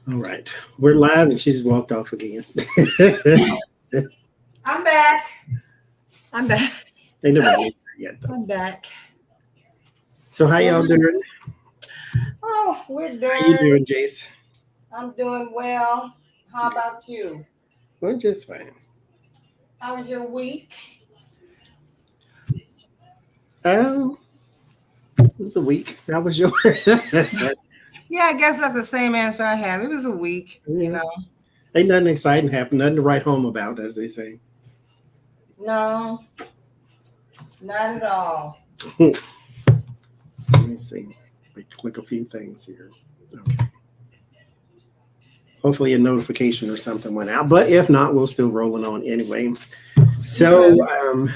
All right. We're live and she's walked off again. I'm back. I'm back. Ain't nobody made that yet though. I'm back. So how y'all doing? Oh, we're How you doing. doing, Jace? I'm doing well. How about you? Well, just fine. How was your week? Um, it was a week. How was yours? Yeah, I guess that's the same answer I have. It was a week, you Yeah. know. Ain't nothing exciting happened, nothing to write home about, as they say. No, not at all. Let me see. We click a few things here. Okay. Hopefully a notification or something went out, but if not, we'll still rolling on anyway. Okay. So,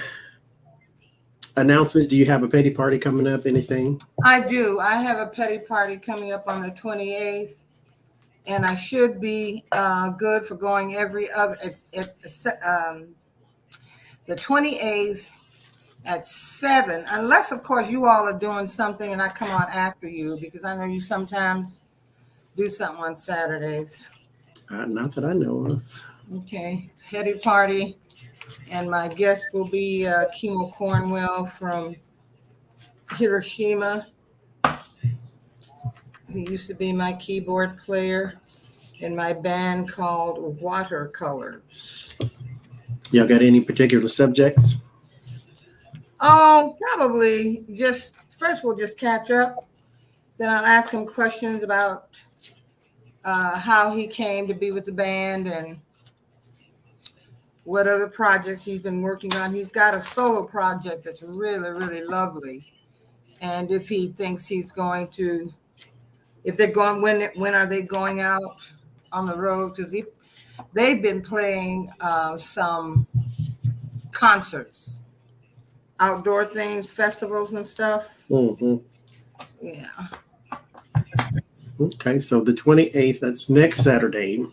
announcements. Do you have a petty party coming up? Anything? I do. I have a petty party coming up on the 28th, and I should be good for going every other. It's the 28th at 7, unless of course you all are doing something and I come on after you, because I know you sometimes do something on Saturdays. Not that I know of. Okay, petty party, and my guest will be Kimo Cornwell from Hiroshima. He used to be my keyboard player in my band called Watercolors. Y'all got any particular subjects? Oh, probably just first we'll just catch up. Then I'll ask him questions about how he came to be with the band and what other projects he's been working on. He's got a solo project that's really, really lovely. And if he thinks he's going to, if they're going, when are they going out on the road? Because they've been playing some concerts, outdoor things, festivals and stuff. Mm-hmm. Yeah. Okay, so the 28th, that's next Saturday,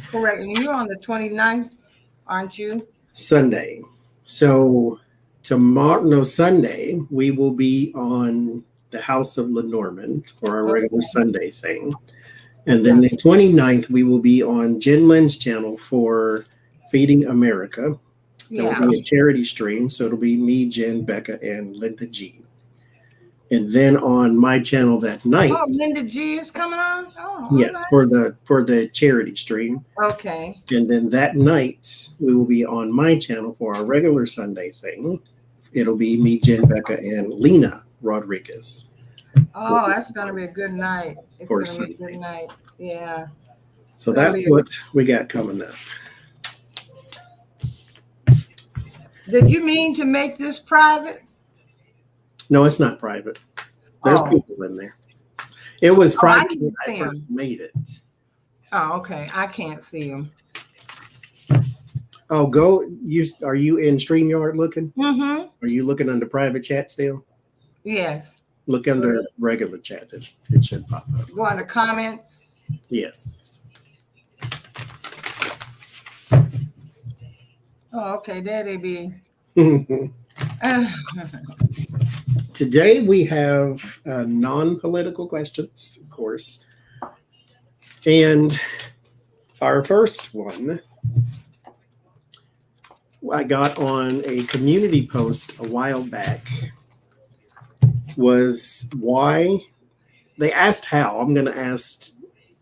Correct. And you're on the 29th, aren't you? Sunday. So tomorrow, no, Sunday, we will be on the House of Lenormand for our Okay. regular Sunday thing. And then the 29th, we will be on Jen Lynn's channel for Feeding America. There Yeah. will be a charity stream. So it'll be me, Jen, Becca, and Linda G. And then on my channel that night, Oh, Linda G is coming on? Oh, yes, for the charity stream. okay. And then that night, we will be on my channel for our regular Sunday thing. It'll be me, Jen, Becca, and Lena Rodriguez. Oh, that's going to be a good night. It's For going to be a good Sunday. night. Yeah. So That'll that's be what we got coming up. Did you mean to make this private? No, it's not private. There's Oh. people in there. It was I private can when I see first him. made it. Oh, okay. I can't see him. Oh, go. Are you in StreamYard looking? Mm-hmm. Are you looking under private chat still? Yes. Look under regular chat. It should pop up. Go on the comments. Yes. Oh, okay. There they be. Today we have non-political questions, of course. And our first one I got on a community post a while back was why. They asked how. I'm going to ask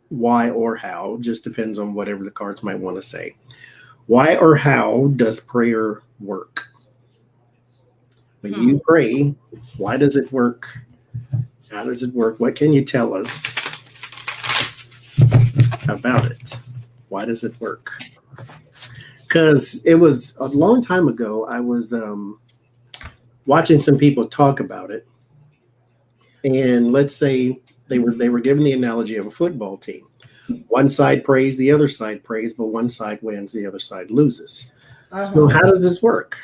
why or how. Just depends on whatever the cards might want to say. Why or how does prayer work? When you pray, why does it work? How does it work? What can you tell us about it? Why does it work? Because it was a long time ago, I was watching some people talk about it. And let's say they were given the analogy of a football team. One side prays, the other side prays, but one side wins, the other side loses. So how does this work?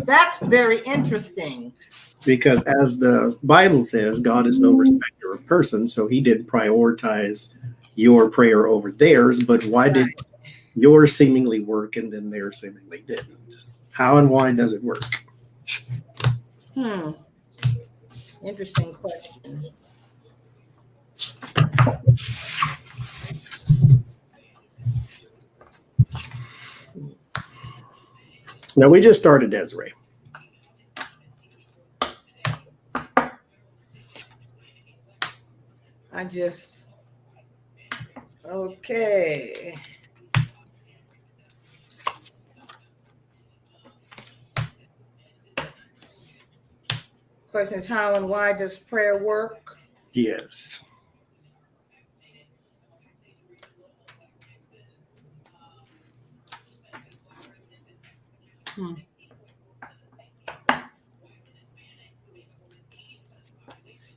That's very interesting. Because as the Bible says, God is no respecter of persons, so he did prioritize your prayer over theirs, but why did yours seemingly work and then theirs seemingly didn't? How and why does it work? Interesting question. No, we just started Desiree. Okay. Question is, how and why does prayer work? Yes.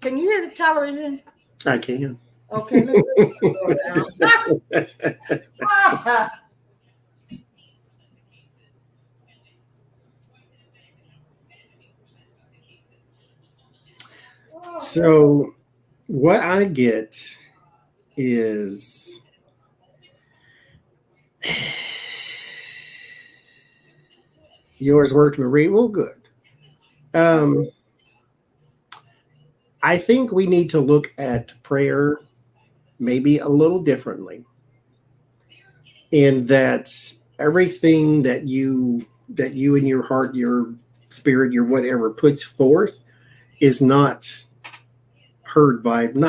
Can you hear the television? I can. Okay, let me go down. So, what I get is yours worked, Marie. Well, good. Um, I think we need to look at prayer maybe a little differently, in that everything that you in your heart, your spirit, your whatever puts forth is not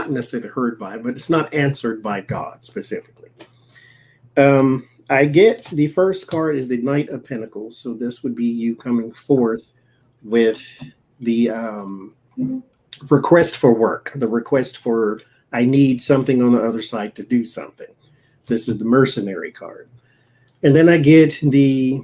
necessarily heard by, but it's not answered by God specifically. I get the first card is the Knight of Pentacles, so this would be you coming forth with the request for work, the request for I need something on the other side to do something. This is the Mercenary card, and then I get the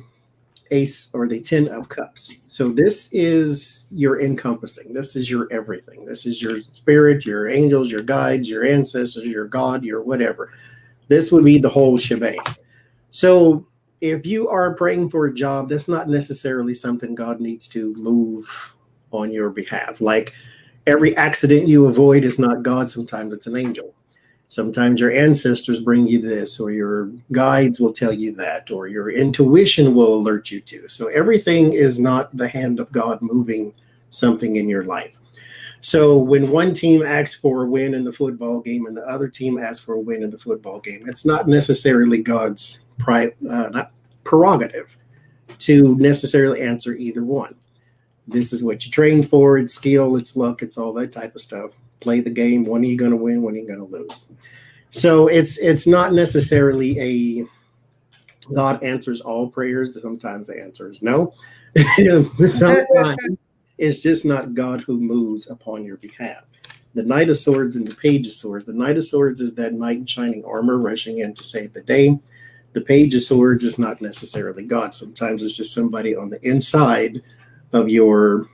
Ace or the 10 of Cups. So this is your encompassing. This is your everything. This is your spirit, your angels, your guides, your ancestors, your God, your whatever. This would be the whole shebang. So if you are praying for a job, that's not necessarily something God needs to move on your behalf. Like every accident you avoid is not God. Sometimes it's an angel. Sometimes your ancestors bring you this, or your guides will tell you that, or your intuition will alert you to. So everything is not the hand of God moving something in your life. So when one team asks for a win in the football game and the other team asks for a win in the football game, it's not necessarily God's not prerogative to necessarily answer either one. This is what you train for. It's skill, it's luck, it's all that type of stuff. Play the game. When are you going to win? When are you going to lose? So it's not necessarily a God answers all prayers. Sometimes the answer is no. Sometimes it's just not God who moves upon your behalf. The Knight of Swords and the Page of Swords. The Knight of Swords is that knight in shining armor rushing in to save the day. The Page of Swords is not necessarily God. Sometimes it's just somebody on the inside of your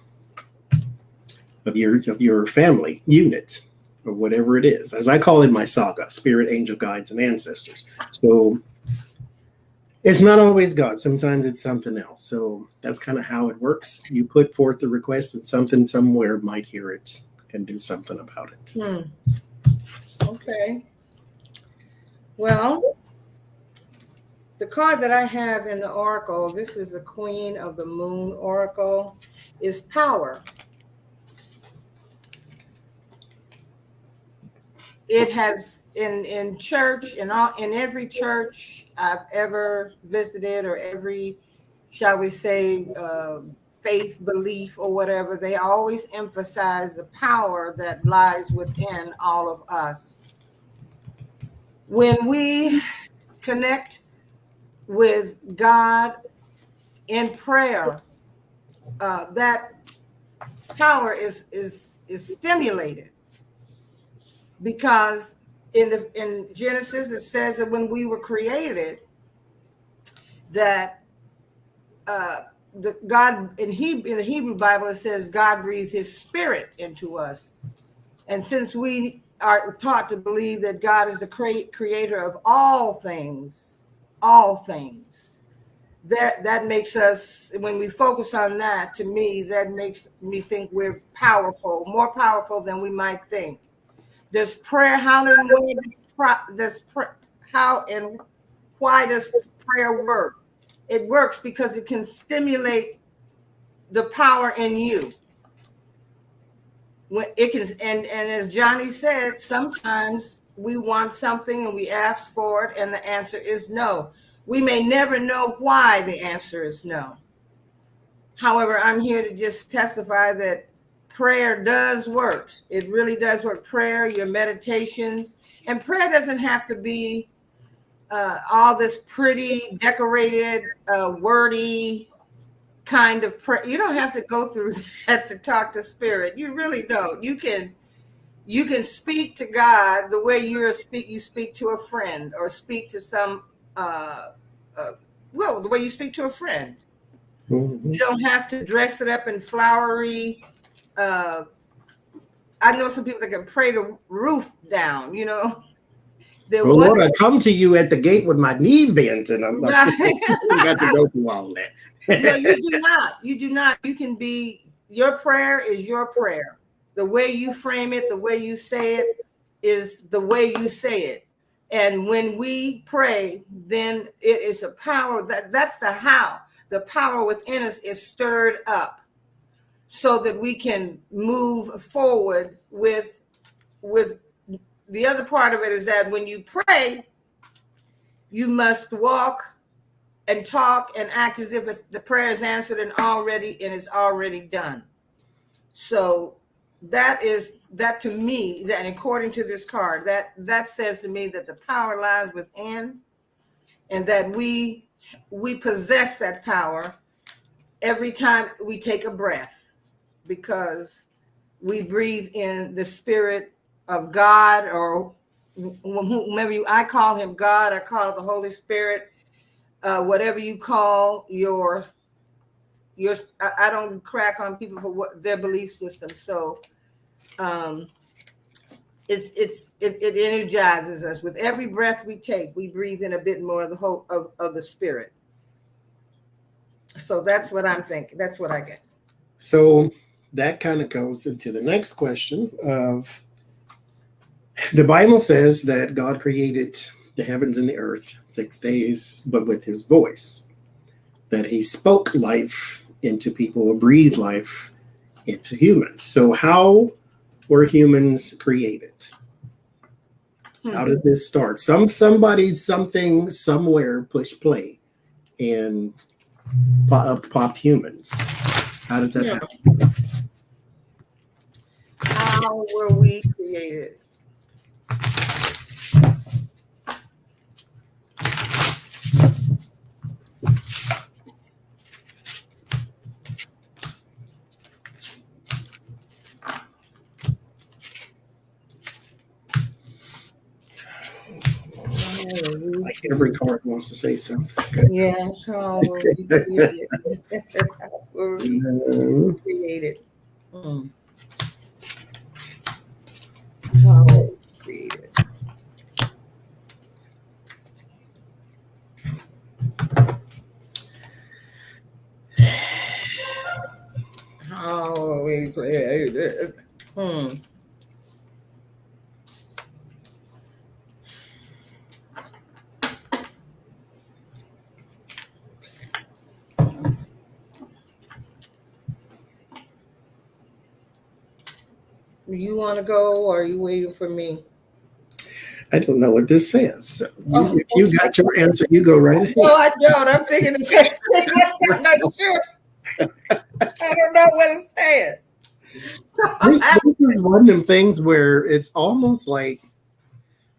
family unit, or whatever it is. As I call it, my saga: spirit, angel, guides, and ancestors. So it's not always God. Sometimes it's something else. So that's kind of how it works. You put forth the request, and something somewhere might hear it and do something about it. Okay. Well, the card that I have in the Oracle, this is the Queen of the Moon Oracle, is power. It has in church, in every church I've ever visited, or every, shall we say, faith, belief, or whatever, they always emphasize the power that lies within all of us. When we connect with God in prayer, that power is stimulated, because in Genesis it says that when we were created, that the God in the Hebrew Bible, it says God breathed His Spirit into us, and since we are taught to believe that God is the creator of all things, that makes us, when we focus on that, to me, that makes me think we're powerful, more powerful than we might think. Does prayer, how and why does prayer work? It works because it can stimulate the power in you. When it can, and as Johnny said, sometimes we want something and we ask for it and the answer is no. We may never know why the answer is no. However, I'm here to just testify that prayer does work. It really does work. Prayer, your meditations, and prayer doesn't have to be all this pretty, decorated, wordy kind of prayer. You don't have to go through that to talk to spirit. You really don't. You can speak to God the way you speak to a friend, or speak to some the way you speak to a friend. Mm-hmm. You don't have to dress it up in flowery. I know some people that can pray the roof down, you know. Well, Lord, I come to you at the gate with my knee bent, and I'm like, you got to go through all that. No, you do not. You do not. You can be, your prayer is your prayer. The way you frame it, the way you say it is the way you say it. And when we pray, then it is a power that's the how. The power within us is stirred up so that we can move forward with the other part of it is that when you pray, you must walk and talk and act as if the prayer is answered and is already done. So that to me, that according to this card, that says to me that the power lies within, and that we possess that power every time we take a breath, because we breathe in the spirit of God, or whomever I call him God, I call it the Holy Spirit, whatever you call your I don't crack on people for what their belief system. So it energizes us. With every breath we take, we breathe in a bit more of the hope of the spirit. So that's what I'm thinking. That's what I get. So that kind of goes into the next question of, the Bible says that God created the heavens and the earth 6 days, but with his voice, that he spoke life into people, or breathed life into humans. So how were humans created? How did this start? Somebody, something, somewhere pushed play and popped humans. How did that happen? How were we created? Like every card wants to say something. Okay. Yeah, how were we created? How were we created? How were we created? How were we created? You want to go, or are you waiting for me? I don't know what this says. So if you got your answer, you go right ahead. No, I don't. I'm thinking the same thing. I'm not sure. I don't know what it's saying. This is one of them things where it's almost like,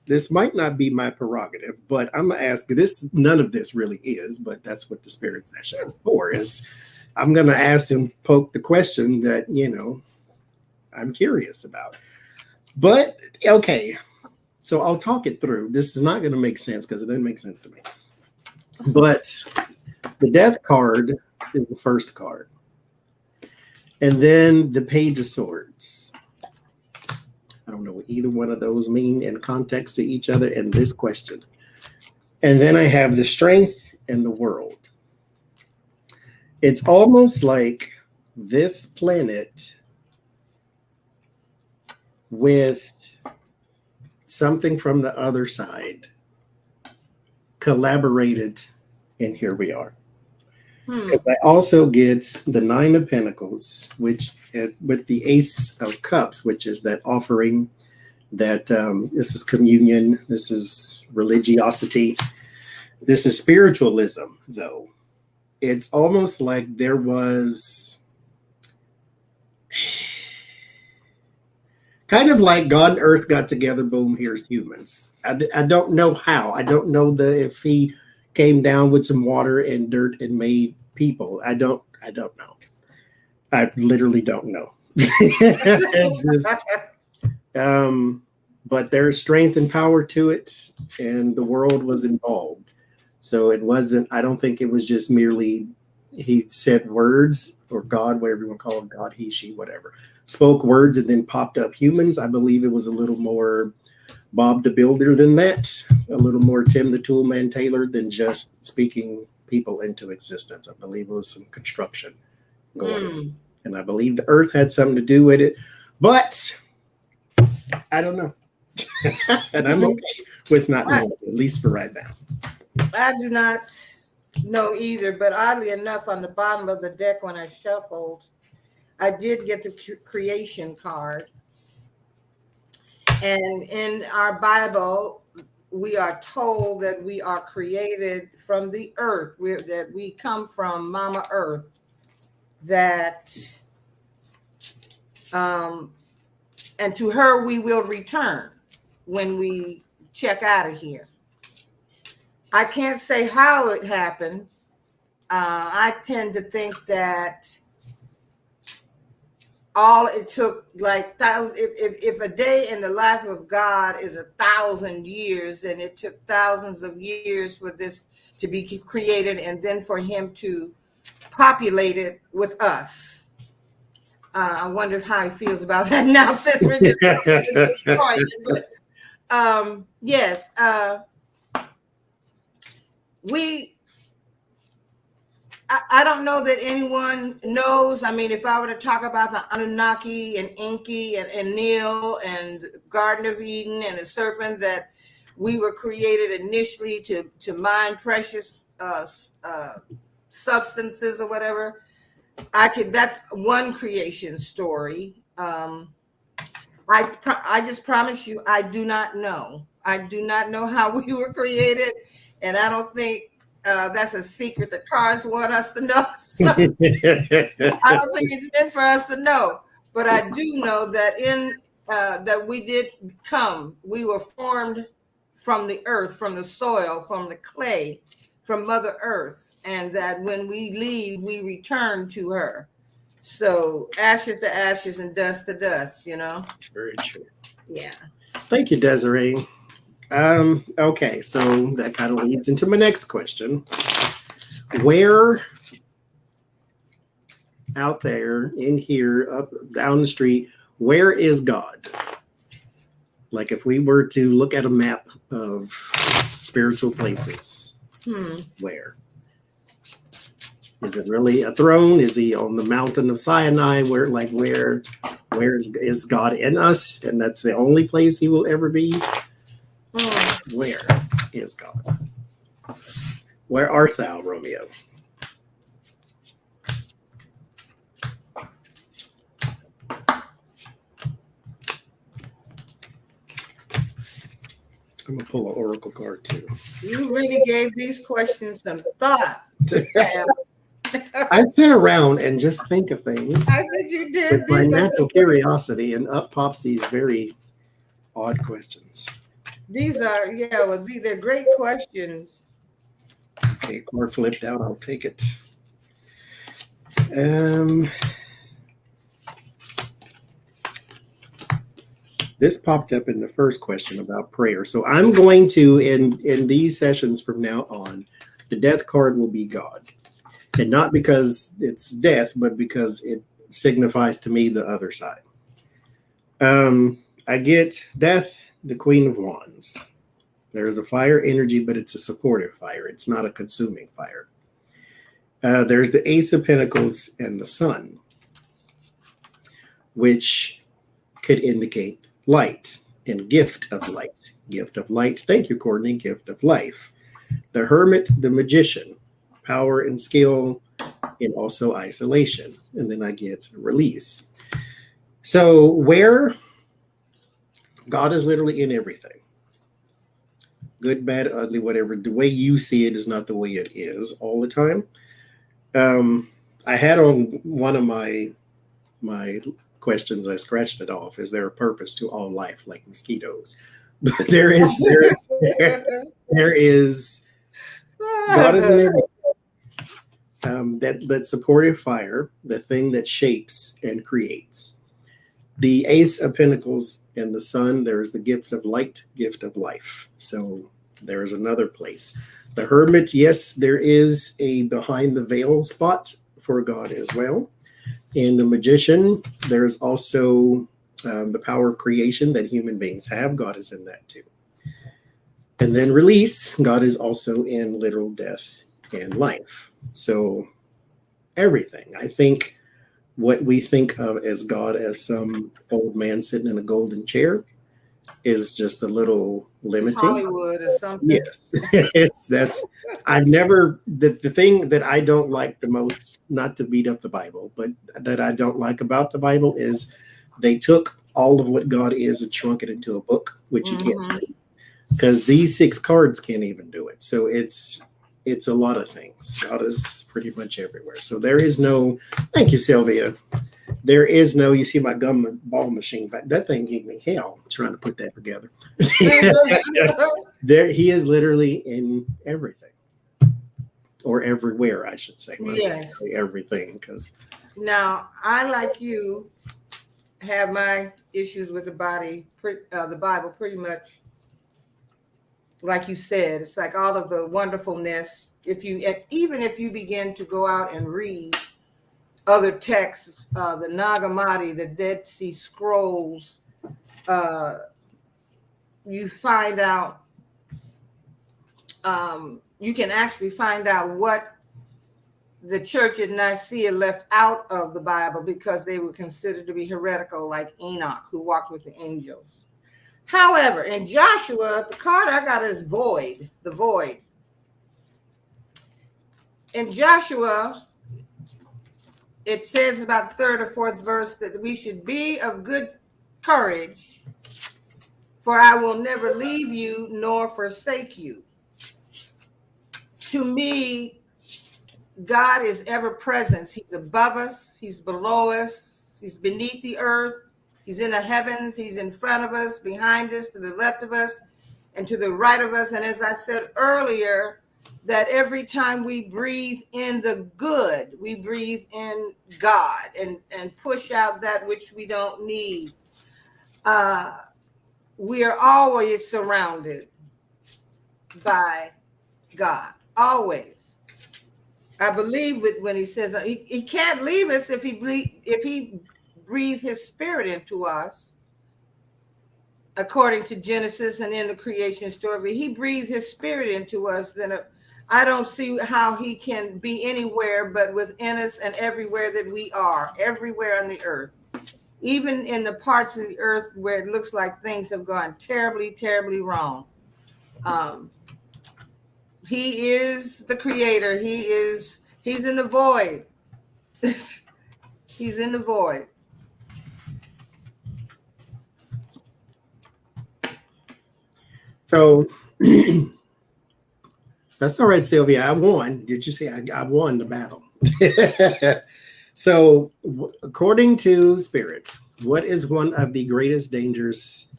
this might not be my prerogative, but I'm gonna ask this. None of this really is, but that's what the spirit session is for. Is I'm gonna ask him, poke the question that I'm curious about. But okay, so I'll talk it through. This is not going to make sense because it doesn't make sense to me. But the death card is the first card, and then the Page of Swords. I don't know what either one of those mean in context to each other in this question. And then I have the Strength and the World. It's almost like this planet with something from the other side collaborated, and here we are. Because I also get the Nine of Pentacles, which with the Ace of Cups, which is that offering, that this is communion, this is religiosity, this is spiritualism, though. it's almost like there was kind of like God and Earth got together. Boom, here's humans. I don't know how. I don't know if he came down with some water and dirt and made people. I don't know. I literally don't know. It's just but there's strength and power to it, and the world was involved. So it wasn't, I don't think it was just merely he said words, or God, whatever you want to call him, God, he, she, whatever, spoke words and then popped up humans. I believe it was a little more Bob the Builder than that, a little more Tim the Toolman Taylor than just speaking people into existence. I believe it was some construction going on. And I believe the earth had something to do with it, but I don't know. And I'm okay with not knowing, at least for right now. I do not know either, but oddly enough, on the bottom of the deck when I shuffled, I did get the creation card. And in our Bible, we are told that we are created from the earth, that we come from Mama Earth, that and to her we will return when we check out of here. I can't say how it happened. I tend to think that all it took, like thousands, if a day in the life of God is 1,000 years, and it took thousands of years for this to be created, and then for him to populate it with us. I wonder how he feels about that now, since we're just but yes, I don't know that anyone knows. I mean, if I were to talk about the Anunnaki and Enki and Nil and Garden of Eden and the serpent, that we were created initially to mine precious substances or whatever, that's one creation story. I just promise you, I do not know. I do not know how we were created, and I don't think that's a secret the cards want us to know. So I don't think it's meant for us to know. But I do know that that we did come. We were formed from the earth, from the soil, from the clay, from Mother Earth, and that when we leave, we return to her. So ashes to ashes and dust to dust, you know. Very true. Yeah. Thank you, Desiree. Okay, so that kind of leads into my next question. Where out there, in here, up, down the street, where is God? Like if we were to look at a map of spiritual places, where? Is it really a throne? Is he on the mountain of Sinai? Where is God in us? And that's the only place he will ever be? Where is God? Where art thou, Romeo? I'm going to pull an oracle card too. You really gave these questions some thought. I sit around and just think of things. I think you did. With my natural curiosity, and up pops these very odd questions. These are, they're great questions. Okay, card flipped out. I'll take it. This popped up in the first question about prayer. So I'm going to, in these sessions from now on, the death card will be God. And not because it's death, but because it signifies to me the other side. I get death, the Queen of Wands. There's a fire energy, but it's a supportive fire. It's not a consuming fire. There's the Ace of Pentacles and the Sun, which could indicate light and gift of light. Gift of light. Thank you, Courtney. Gift of life. The Hermit, the Magician. Power and skill, and also isolation. And then I get release. So where God is literally in everything. Good, bad, ugly, whatever. The way you see it is not the way it is all the time. I had on one of my questions. I scratched it off. Is there a purpose to all life, like mosquitoes? But there is. God is in every that supportive fire, the thing that shapes and creates. The Ace of Pentacles and the Sun, there is the gift of light, gift of life. So there is another place. The Hermit, yes, there is a behind the veil spot for God as well. In the Magician, there's also the power of creation that human beings have. God is in that too. And then Release, God is also in literal death and life. So everything. I think what we think of as God as some old man sitting in a golden chair is just a little limiting. Hollywood or something. Yes, I've never, the thing that I don't like the most, not to beat up the Bible, but that I don't like about the Bible is they took all of what God is and shrunk it into a book, which you can't do, because these 6 cards can't even do it. So it's a lot of things. God is pretty much everywhere. So there is no, thank you, Sylvia. There is no, you see my gumball machine back. That thing gave me hell trying to put that together. There, he is literally in everything, or everywhere, I should say. Yes, everything. Because now I, like you, have my issues with the Bible pretty much. Like you said, it's like all of the wonderfulness. Even if you begin to go out and read other texts, the Nag Hammadi, the Dead Sea Scrolls, you find out, you can actually find out what the church at Nicaea left out of the Bible because they were considered to be heretical, like Enoch, who walked with the angels. However, in Joshua, the card I got is void, the void. In Joshua, it says about the third or fourth verse that we should be of good courage, for I will never leave you nor forsake you. To me, God is ever present. He's above us. He's below us. He's beneath the earth. He's in the heavens. He's in front of us, behind us, to the left of us, and to the right of us. And as I said earlier, that every time we breathe in the good, we breathe in God and push out that which we don't need. We are always surrounded by God, always. I believe when he says he can't leave us if he breathe his spirit into us, according to Genesis and in the creation story. If he breathed his spirit into us, then I don't see how he can be anywhere but within us and everywhere that we are, everywhere on the earth, even in the parts of the earth where it looks like things have gone terribly, terribly wrong. He is the creator. He's in the void. He's in the void. So that's all right, Sylvia. I won. Did you say I won the battle? So, according to Spirit, what is one of the greatest dangers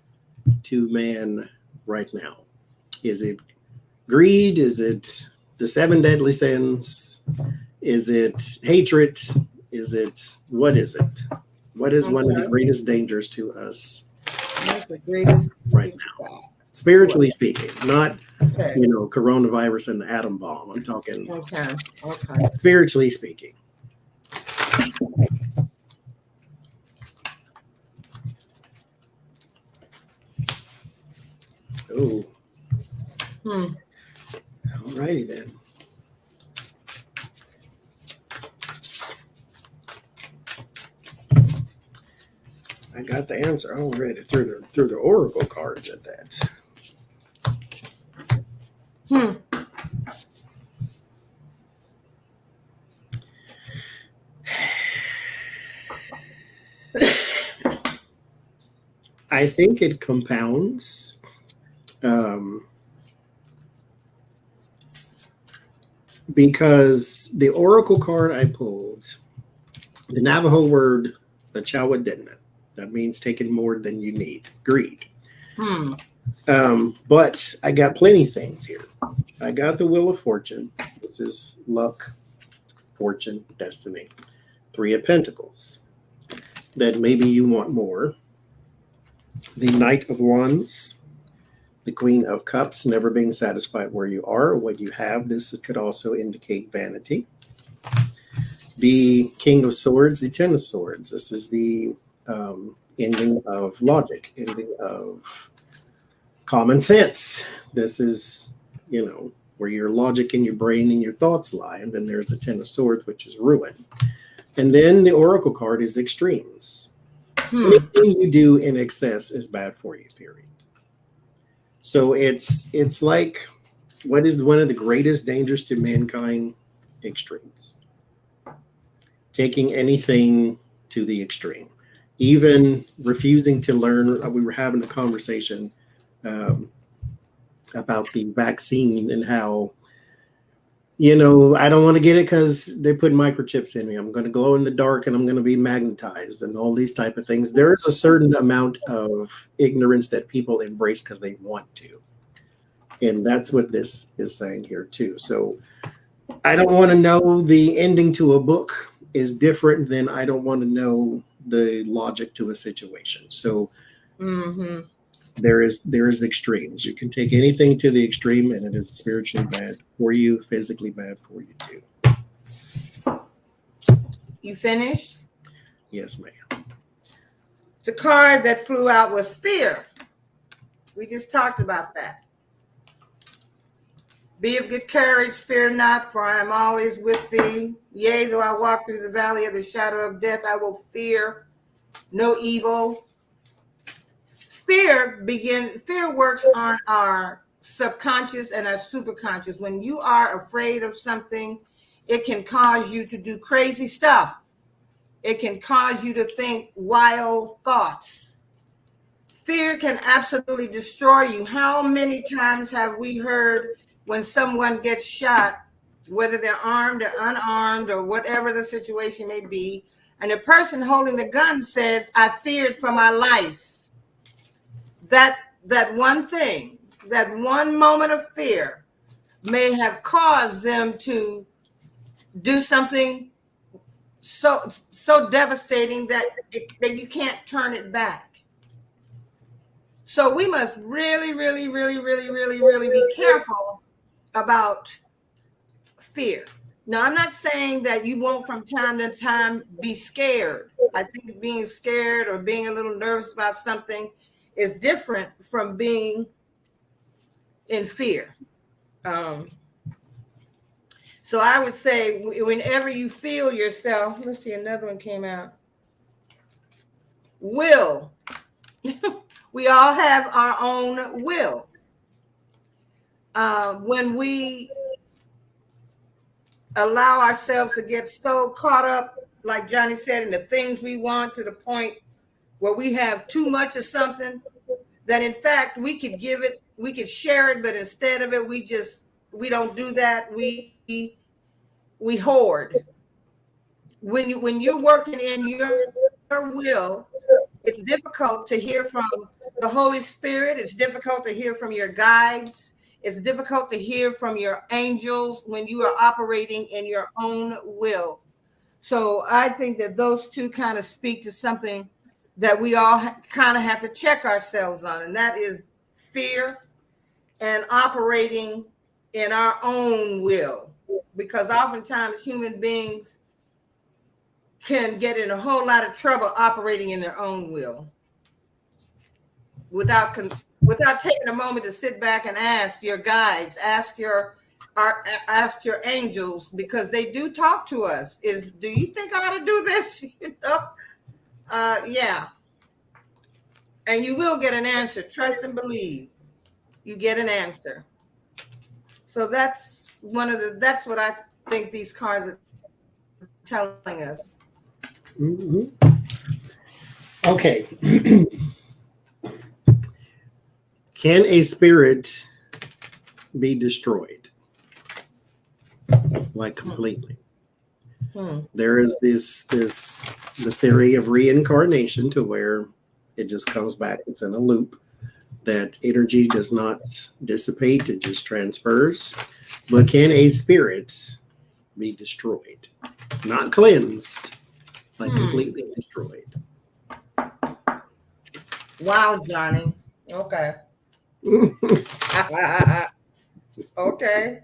to man right now? Is it greed? Is it the 7 deadly sins? Is it hatred? Is it, what is it? What is one of the greatest dangers to us right now? Spiritually speaking, not coronavirus and the atom bomb. I'm talking spiritually speaking. Oh. All righty then. I got the answer already through the oracle cards at that. I think it compounds. because the oracle card I pulled, the Navajo word, Achawadena, that means taking more than you need, greed. Hmm. But I got plenty of things here. I got the Wheel of Fortune, which is luck, fortune, destiny. Three of Pentacles, that maybe you want more. The Knight of Wands, the Queen of Cups, never being satisfied where you are or what you have. This could also indicate vanity. The King of Swords, the Ten of Swords. This is the ending of logic, ending of common sense. This is, where your logic and your brain and your thoughts lie. And then there's the Ten of Swords, which is ruin. And then the Oracle card is extremes. Anything you do in excess is bad for you, period. So it's like, what is one of the greatest dangers to mankind? Extremes. Taking anything to the extreme. Even refusing to learn. We were having a conversation about the vaccine and how, I don't want to get it because they put microchips in me. I'm going to glow in the dark and I'm going to be magnetized and all these type of things. There is a certain amount of ignorance that people embrace because they want to. And that's what this is saying here too. So I don't want to know the ending to a book is different than I don't want to know the logic to a situation. So there is extremes. You can take anything to the extreme and it is spiritually bad for you, physically bad for you too. You finished? Yes, ma'am. The card that flew out was fear. We just talked about that. Be of good courage, fear not, for I am always with thee. Yea, though I walk through the valley of the shadow of death, I will fear no evil. Fear works on our subconscious and our superconscious. When you are afraid of something, it can cause you to do crazy stuff. It can cause you to think wild thoughts. Fear can absolutely destroy you. How many times have we heard when someone gets shot, whether they're armed or unarmed or whatever the situation may be, and the person holding the gun says, I feared for my life. That one thing, that one moment of fear may have caused them to do something so devastating that you can't turn it back. So we must really, really, really, really, really, really be careful about fear. Now, I'm not saying that you won't from time to time be scared. I think being scared or being a little nervous about something is different from being in fear. So I would say whenever you feel yourself, let's see, another one came out. Will. We all have our own will. When we allow ourselves to get so caught up, like Johnny said, in the things we want to the point where we have too much of something, that in fact we could give it, we could share it, but instead of it, we don't do that. We hoard. When you're working in your will, it's difficult to hear from the Holy Spirit. It's difficult to hear from your guides. It's difficult to hear from your angels when you are operating in your own will. So I think that those two kind of speak to something that we all kind of have to check ourselves on, and that is fear and operating in our own will. Because oftentimes human beings can get in a whole lot of trouble operating in their own will without taking a moment to sit back and ask your guides, ask your angels, because they do talk to us. Do you think I ought to do this? Yeah. And you will get an answer. Trust and believe. You get an answer. So that's what I think these cards are telling us. Mm-hmm. Okay. Can a spirit be destroyed? like completely. Hmm. There is the theory of reincarnation to where it just comes back. It's in a loop. That energy does not dissipate; it just transfers. But can a spirit be destroyed? Not cleansed, like completely destroyed. Wow, Johnny. Okay. Okay.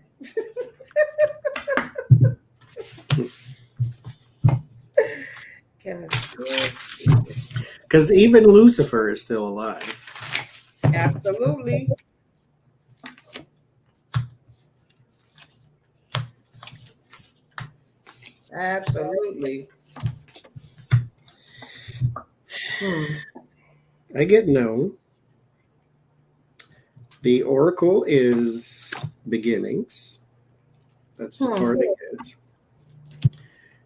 Can a spirit be destroyed? Because even Lucifer is still alive. Absolutely. Absolutely. Hmm. I get no. The oracle is beginnings. That's the Hmm. card I get.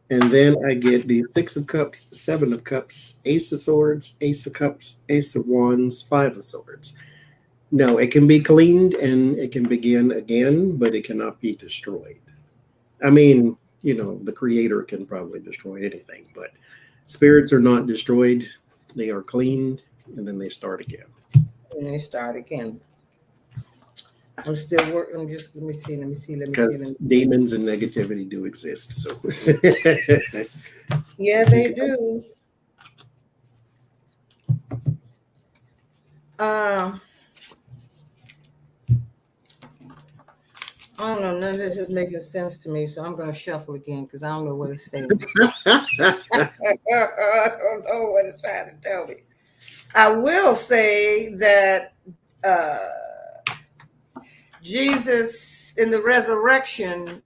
And then I get the Six of Cups, Seven of Cups, Ace of Swords, Ace of Cups, Ace of Wands, Five of Swords. No, it can be cleaned and it can begin again, but it cannot be destroyed. I mean, the creator can probably destroy anything, but spirits are not destroyed. They are cleaned and then they start again. And they start again. I'm still working. I'm just, let me see, let me see, let me see. Because demons and negativity do exist. So Yeah, they do. Uh, I don't know. None of this is making sense to me, so I'm going to shuffle again because I don't know what it's saying. I don't know what it's trying to tell me. I will say that Jesus in the resurrection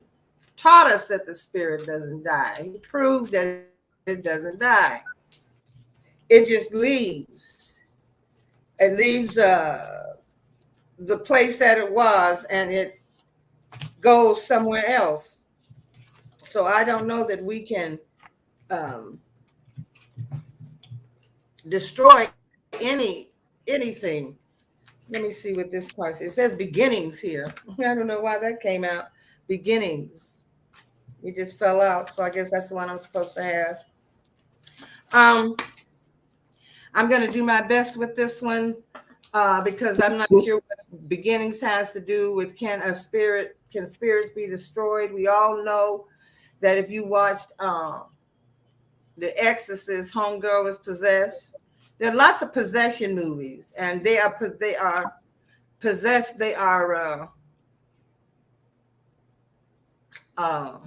taught us that the spirit doesn't die. He proved that it doesn't die. It just leaves. It leaves the place that it was and it goes somewhere else. So I don't know that we can um, destroy anything. Let me see what this card says. It says beginnings here. I don't know why that came out. Beginnings. It just fell out. So I guess that's the one I'm supposed to have. Um, I'm going to do my best with this one because I'm not sure what beginnings has to do with can spirits be destroyed? We all know that if you watched The Exorcist, Homegirl was possessed. There are lots of possession movies, and they are possessed. They are uh,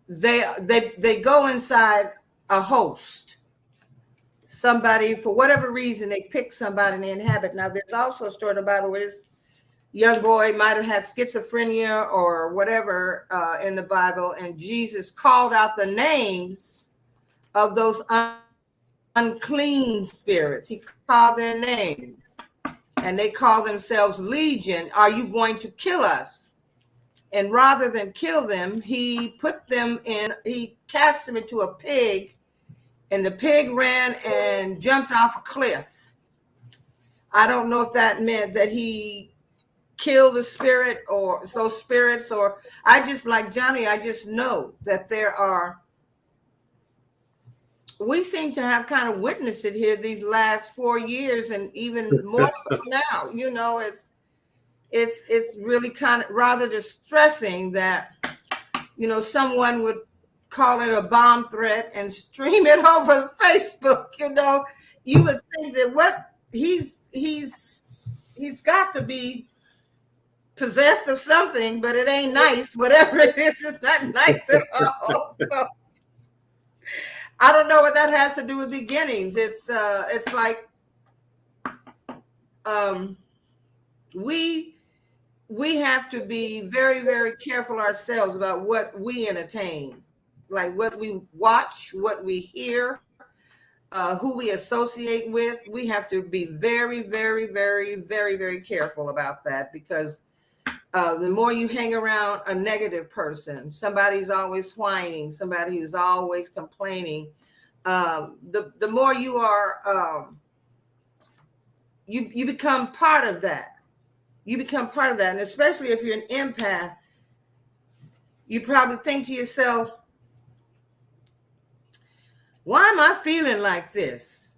they go inside a host. Somebody, for whatever reason, they pick somebody and they inhabit. Now, there's also a story in the Bible where this young boy might have had schizophrenia or whatever in the Bible, and Jesus called out the names of those unclean spirits. He called their names, and they call themselves Legion. Are you going to kill us? And rather than kill them, he cast them into a pig, and the pig ran and jumped off a cliff. I don't know if that meant that he killed the spirit or those spirits, or I just, like Johnny, I just know that we seem to have kind of witnessed it here these last 4 years, and even more so now. It's really kind of rather distressing that someone would call it a bomb threat and stream it over Facebook. You would think that what he's got to be possessed of something, but it ain't nice. Whatever it is, it's not nice at all. So I don't know what that has to do with beginnings. It's like we have to be very, very careful ourselves about what we entertain, like what we watch, what we hear, who we associate with. We have to be very, very, very, very, very careful about that, because the more you hang around a negative person, somebody who's always whining, somebody who's always complaining, the more you are, you become part of that. You become part of that. And especially if you're an empath, you probably think to yourself, why am I feeling like this?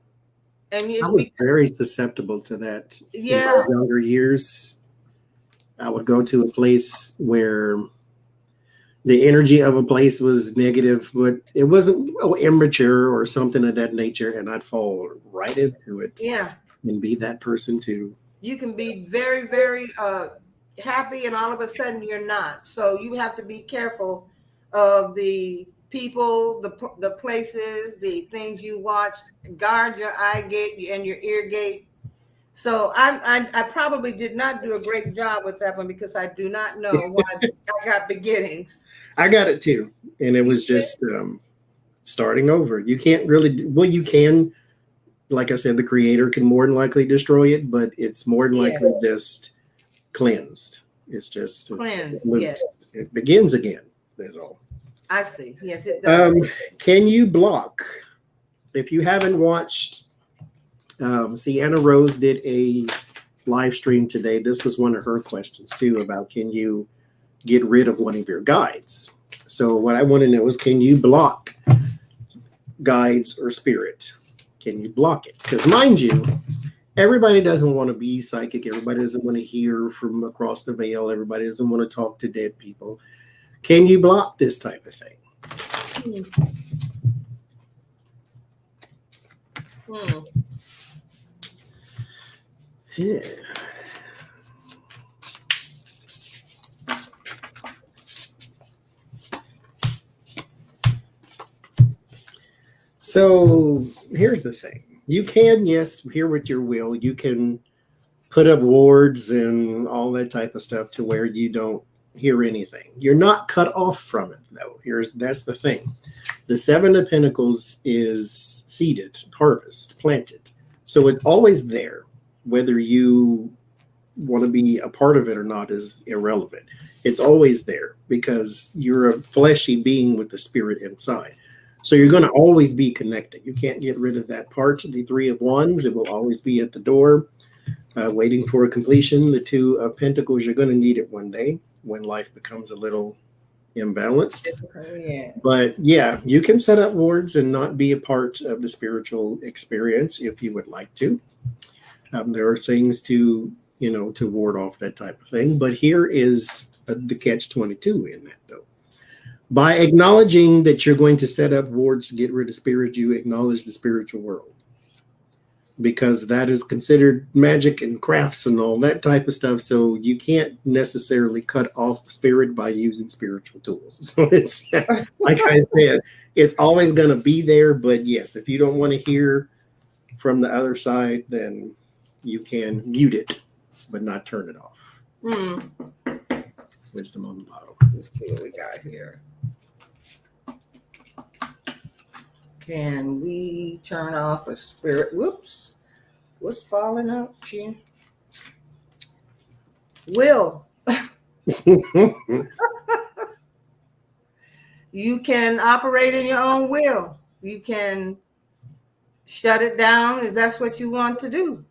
And I it's was because, very susceptible to that in my yeah, younger years. I would go to a place where the energy of a place was negative, but it wasn't immature or something of that nature, and I'd fall right into it yeah. and be that person too. You can be very, very happy, and all of a sudden you're not. So you have to be careful of the people, the places, the things you watched. Guard your eye gate and your ear gate. So I probably did not do a great job with that one because I do not know why I got beginnings. I got it too, and it You was did? just starting over. You can't really, well, you can, like I said, the creator can more than likely destroy it, but it's more than Yes. likely just cleansed. It's just Cleanse. Yes. loose. It begins again. That's all. I see. Yes, it does. Can you block? If you haven't watched, Anna Rose did a live stream today. This was one of her questions too about can you get rid of one of your guides? So what I want to know is can you block guides or spirit? Can you block it? Because mind you, everybody doesn't want to be psychic. Everybody doesn't want to hear from across the veil. Everybody doesn't want to talk to dead people. Can you block this type of thing? Hmm. Yeah. So here's the thing. You can, yes, here with your will, you can put up wards and all that type of stuff to where you don't hear anything. You're not cut off from it though. That's the thing. The Seven of Pentacles is seeded, harvest, planted. So it's always there. Whether you want to be a part of it or not is irrelevant. It's always there because you're a fleshy being with the spirit inside. So you're going to always be connected. You can't get rid of that part. The Three of Wands, it will always be at the door, waiting for a completion. The Two of Pentacles, you're going to need it one day when life becomes a little imbalanced. Yeah. But yeah, you can set up wards and not be a part of the spiritual experience if you would like to. There are things to ward off that type of thing. But here is the catch-22 in that, though. By acknowledging that you're going to set up wards to get rid of spirit, you acknowledge the spiritual world. Because that is considered magic and crafts and all that type of stuff. So you can't necessarily cut off spirit by using spiritual tools. So it's, like I said, it's always going to be there. But yes, if you don't want to hear from the other side, then you can mute it, but not turn it off. Wisdom on the bottom. Let's see what we got here. Can we turn off a spirit? Whoops. What's falling out here? Will. You can operate in your own will. You can shut it down if that's what you want to do.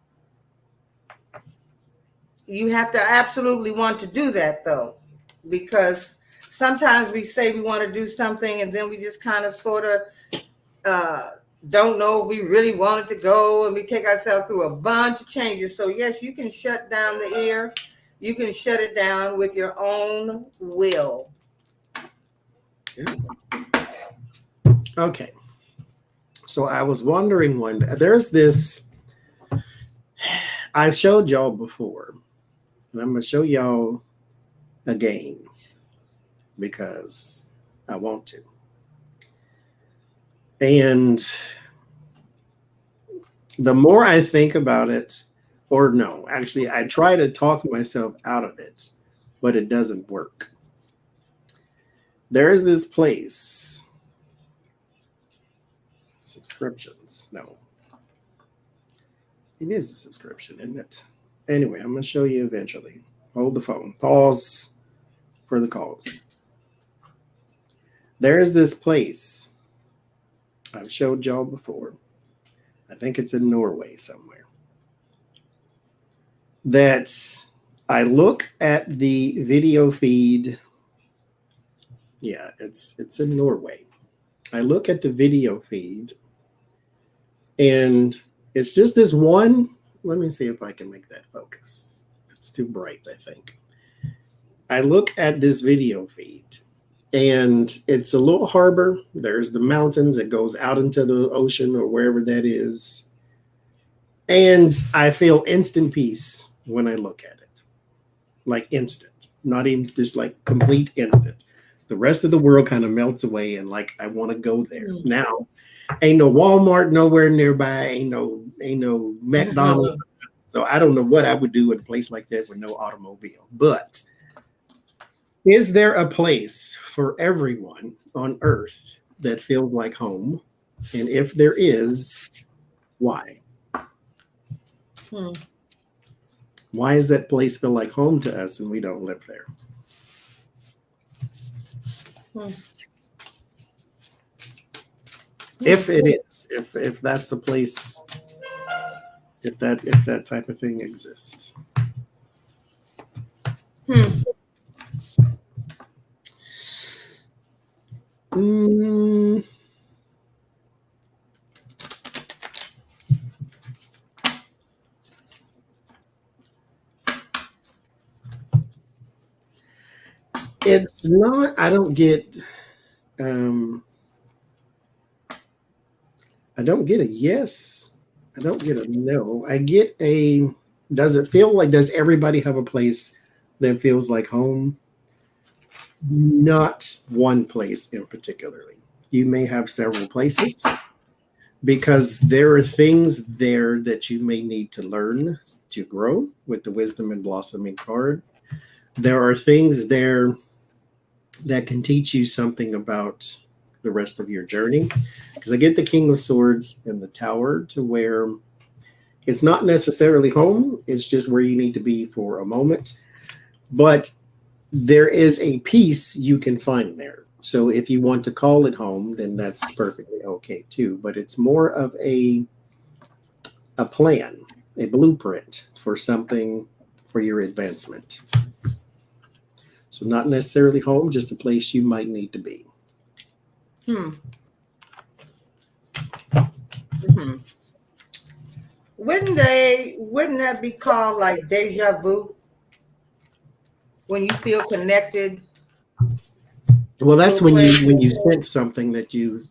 You have to absolutely want to do that, though, because sometimes we say we want to do something and then we just kind of sort of don't know if we really want it to go, and we take ourselves through a bunch of changes. So yes, you can shut down the ear. You can shut it down with your own will. Okay. So I was wondering one day, there's this, I've showed y'all before, and I'm going to show y'all again because I want to. And the more I think about it, or no, actually, I try to talk myself out of it, but it doesn't work. There's this place. Subscriptions. No. It is a subscription, isn't it? Anyway, I'm going to show you eventually. Hold the phone. Pause for the calls. There's this place I've showed y'all before. I think it's in Norway somewhere. That I look at the video feed Yeah, it's in Norway. I look at the video feed and it's just this one. Let me see if I can make that focus. It's too bright, I think. I look at this video feed and it's a little harbor. There's the mountains. It goes out into the ocean or wherever that is. And I feel instant peace when I look at it. Like instant. Not even just like complete instant. The rest of the world kind of melts away and like I want to go there. Now, ain't no Walmart nowhere nearby, ain't no McDonald's. So I don't know what I would do in a place like that with no automobile. But is there a place for everyone on earth that feels like home? And if there is, why? Why does that place feel like home to us and we don't live there? If it is, if that's a place, if that type of thing exists. It's not. I don't get. I don't get a yes. I don't get a no. I get a. Does it feel like? Does everybody have a place that feels like home? Not one place in particularly. You may have several places because there are things there that you may need to learn to grow with the wisdom and blossoming card. There are things there that can teach you something about the rest of your journey. Because I get the King of Swords and the Tower to where it's not necessarily home, it's just where you need to be for a moment. But there is a peace you can find there. So if you want to call it home, then that's perfectly okay too. But it's more of a plan, a blueprint for something for your advancement. So not necessarily home, just a place you might need to be. Wouldn't that be called like deja vu? When you feel connected. Well, that's when you sense something that you've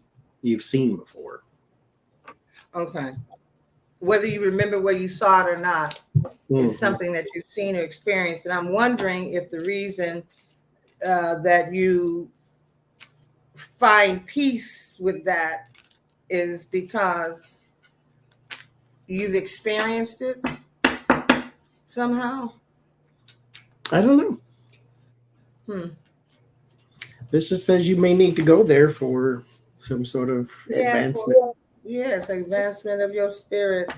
seen before. Okay. Whether you remember where you saw it or not, it's something that you've seen or experienced. And I'm wondering if the reason that you find peace with that is because you've experienced it somehow. I don't know. This just says you may need to go there for some sort of advancement. Yes, advancement of your spirit.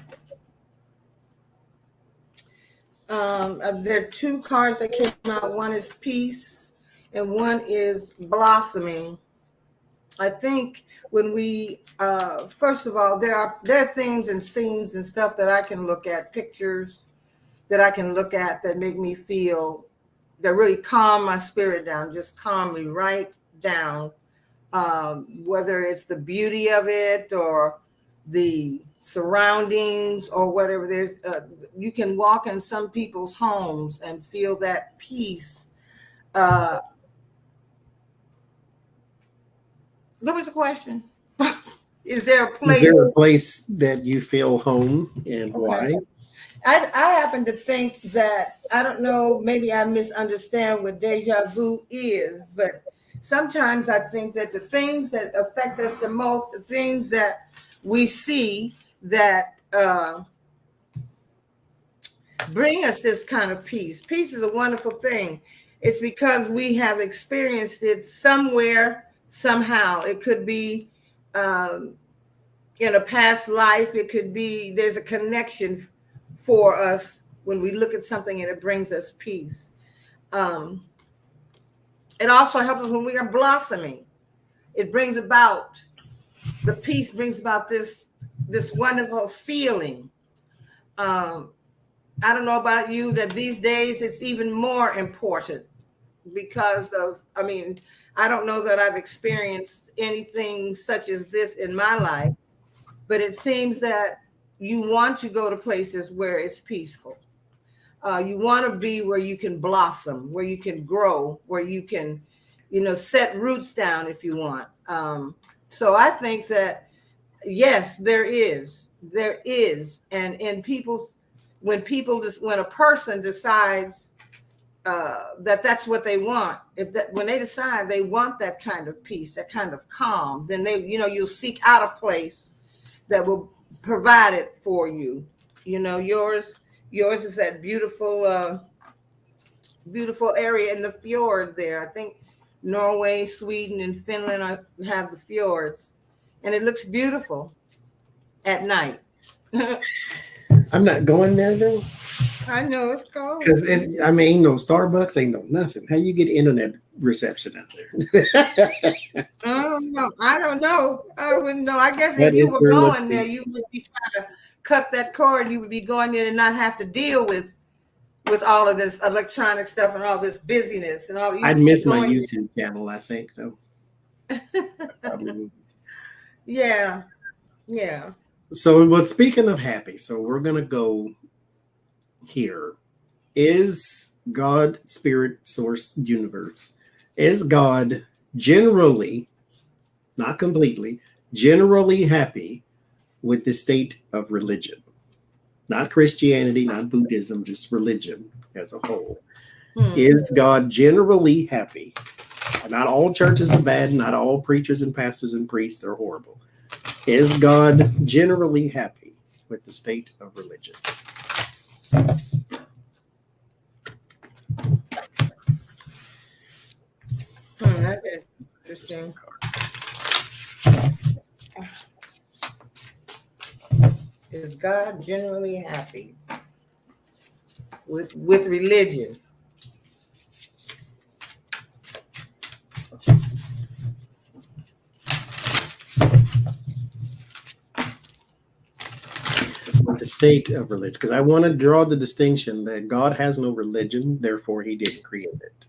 There are two cards that came out. One is peace and one is blossoming. I think when we, first of all, there are things and scenes and stuff that I can look at, pictures that I can look at that make me feel, that really calm my spirit down, just calm me right down. Whether it's the beauty of it or the surroundings or whatever. There's you can walk in some people's homes and feel that peace. What was the question? Is there a place? Is there a place that you feel home and why? I happen to think that, I don't know, maybe I misunderstand what deja vu is, but sometimes I think that the things that affect us the most, the things that we see that bring us this kind of peace. Peace is a wonderful thing. It's because we have experienced it somewhere, somehow. It could be in a past life. It could be, there's a connection for us when we look at something and it brings us peace. It also helps us when we are blossoming. It brings about, the peace brings about this wonderful feeling. I don't know about you, that these days it's even more important because of, I mean, I don't know that I've experienced anything such as this in my life, but it seems that you want to go to places where it's peaceful. You want to be where you can blossom, where you can grow, where you can, set roots down if you want. So I think that, yes, there is. And in people's, when a person decides that that's what they want, when they decide they want that kind of peace, that kind of calm, then you'll seek out a place that will provide it for you. Yours is that beautiful area in the fjord there. I think Norway, Sweden, and Finland have the fjords, and it looks beautiful at night. I'm not going there though. I know it's cold. Because ain't no Starbucks, ain't no nothing. How you get internet reception out there? I don't know. I wouldn't know. I guess That if you is were very going much there, you would be trying to cut that cord. You would be going there and not have to deal with all of this electronic stuff and all this busyness and all. I'd miss my YouTube channel, I think, though. Yeah. So, but speaking of happy, so we're gonna go here. Is God, spirit, source, universe? Is God generally, not completely, generally happy with the state of religion? Not Christianity, not Buddhism, just religion as a whole. Is God generally happy? Not all churches are bad, not all preachers and pastors and priests are horrible. Is God generally happy with the state of religion? That's interesting. Is God generally happy with religion? With the state of religion, because I want to draw the distinction that God has no religion, therefore he didn't create it.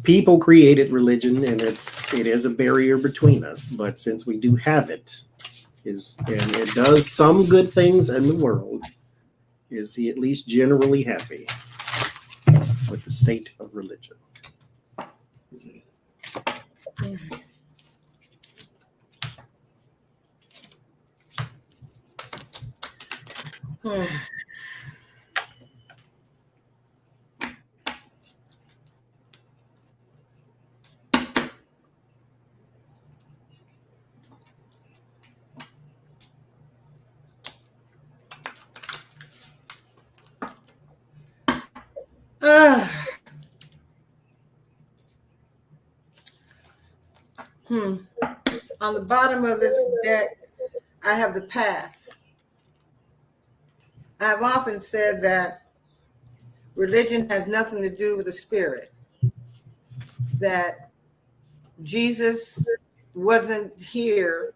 People created religion, and it is a barrier between us, but since we do have it, and it does some good things in the world, is he at least generally happy with the state of religion? On the bottom of this deck, I have the path. I've often said that religion has nothing to do with the spirit, that Jesus wasn't here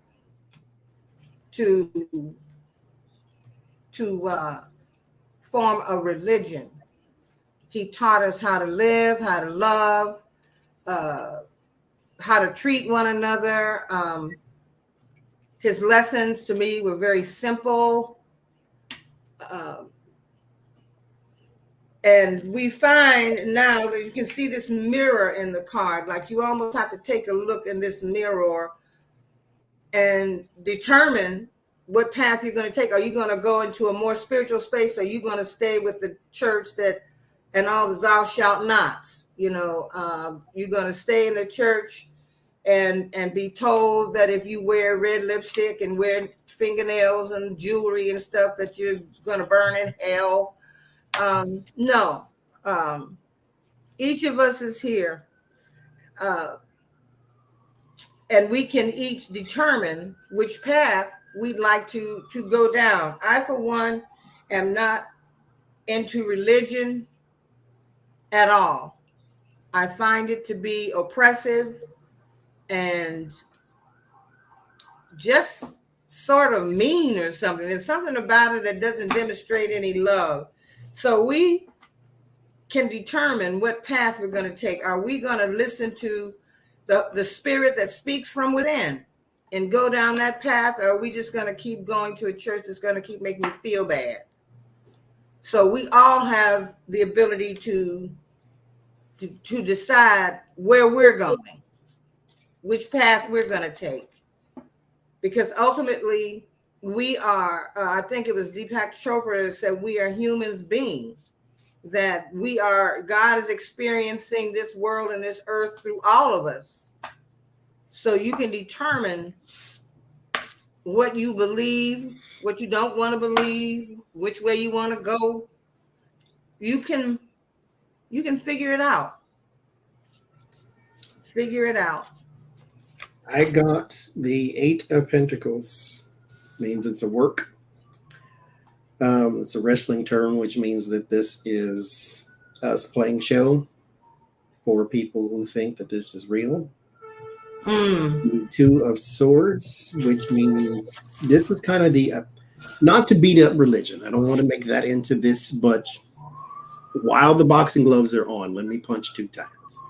to form a religion. He taught us how to live, how to love, how to treat one another. His lessons to me were very simple. And we find now that you can see this mirror in the card, like you almost have to take a look in this mirror and determine what path you're going to take. Are you going to go into a more spiritual space? Or are you going to stay with the church and all the thou shalt nots? You're going to stay in the church and be told that if you wear red lipstick and wear fingernails and jewelry and stuff that you're going to burn in hell. No. Each of us is here. And we can each determine which path we'd like to go down. I, for one, am not into religion at all. I find it to be oppressive and just sort of mean or something. There's something about it that doesn't demonstrate any love. So we can determine what path we're going to take. Are we going to listen to the spirit that speaks from within and go down that path? Or are we just going to keep going to a church that's going to keep making me feel bad? So we all have the ability to decide where we're going, which path we're going to take. Because ultimately, we are, I think it was Deepak Chopra that said, we are humans beings, that God is experiencing this world and this earth through all of us. So you can determine what you believe, what you don't want to believe, which way you want to go. You can figure it out. Figure it out. I got the 8 of Pentacles. Means it's a work. It's a wrestling term, which means that this is us playing show for people who think that this is real. The 2 of Swords, which means this is kind of the, not to beat up religion. I don't want to make that into this, but while the boxing gloves are on, let me punch 2 times.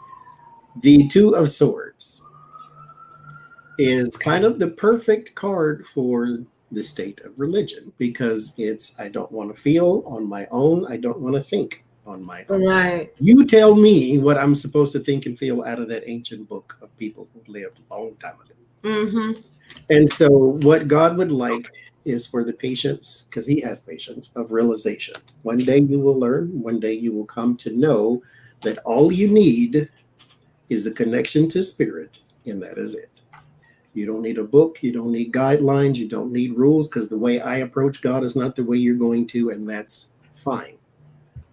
The 2 of Swords is kind of the perfect card for the state of religion, because it's, I don't want to feel on my own. I don't want to think on my own. Right. You tell me what I'm supposed to think and feel out of that ancient book of people who lived a long time ago. Mm-hmm. And so what God would like is for the patience, because he has patience, of realization. One day you will learn. One day you will come to know that all you need is a connection to spirit, and that is it. You don't need a book. You don't need guidelines. You don't need rules, because the way I approach God is not the way you're going to, and that's fine.